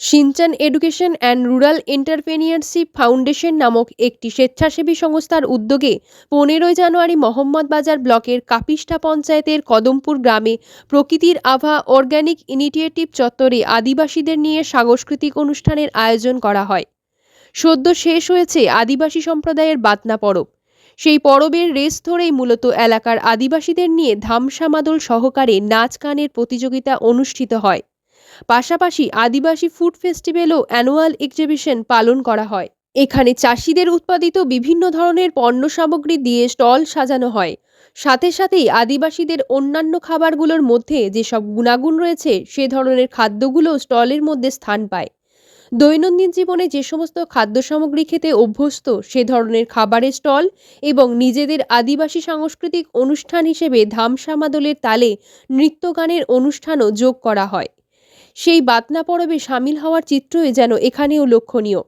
Shinchan education and rural entrepreneurship foundation নামক একটি স্বেচ্ছাসেবী সংস্থার উদ্যোগে 15ই জানুয়ারি মহম্মদবাজার ব্লকের কাপিষ্ঠা পঞ্চায়েতের কদমপুর গ্রামে প্রকৃতির আভা অর্গানিক ইনিশিয়েটিভ চত্বরে আদিবাসীদের নিয়ে সাংস্কৃতিক অনুষ্ঠানের আয়োজন করা হয়। সদ্য শেষ হয়েছে আদিবাসী সম্প্রদায়ের বাতনা পরব। সেই পরবের রেশ ধরেই মূলত এলাকার আদিবাসীদের নিয়ে ধামসা মাদল সহকারে নাচ গানের প্রতিযোগিতা অনুষ্ঠিত হয়। পাশাপাশি আদিবাসী ফুড ফেস্টিভ্যাল ও অ্যানুয়াল এক্সিবিশন পালন করা হয়। এখানে চাষিদের উৎপাদিত বিভিন্ন ধরনের পণ্য সামগ্রী দিয়ে স্টল সাজানো হয়। সাথে সাথেই আদিবাসীদের অন্যান্য খাবারগুলোর মধ্যে যেসব গুণাগুণ রয়েছে সে ধরনের খাদ্যগুলো স্টলের মধ্যে স্থান পায়। দৈনন্দিন জীবনে যে সমস্ত খাদ্য সামগ্রী খেতে অভ্যস্ত সে ধরনের খাবারের স্টল এবং নিজেদের আদিবাসী সাংস্কৃতিক অনুষ্ঠান হিসেবে ধামসা মাদলের তালে নৃত্যগানের অনুষ্ঠানও যোগ করা হয়। সেই বাতনা পরবে সামিল হওয়ার চিত্রই যেন এখানেও লক্ষণীয়।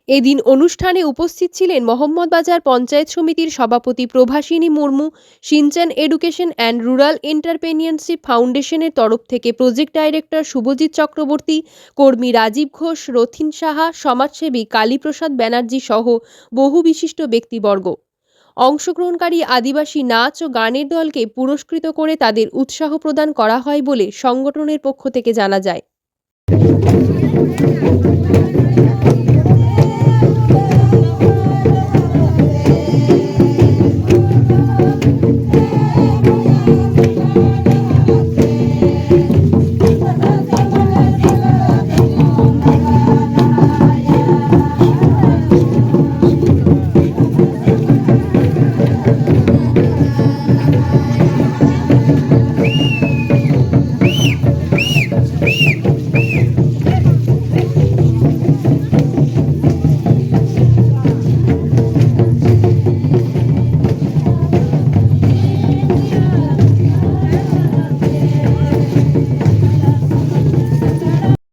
এদিন অনুষ্ঠানে উপস্থিত ছিলেন মহম্মদবাজার পঞ্চায়েত সমিতির সভাপতি Prabhasini Murmu, Sinchan education and rural entrepreneurship ফাউন্ডেশনের তরফ থেকে প্রজেক্ট ডাইরেক্টর শুভজিৎ চক্রবর্তী, কর্মী রাজীব ঘোষ, রথিন সাহা, সমাজসেবী কালীপ্রসাদ ব্যানার্জি সহ বহু বিশিষ্ট ব্যক্তিবর্গ। অংশগ্রহণকারী আদিবাসী নাচ ও গানের দলকে পুরস্কৃত করে তাদের উৎসাহ প্রদান করা হয় বলে সংগঠনের পক্ষ থেকে জানা যায়।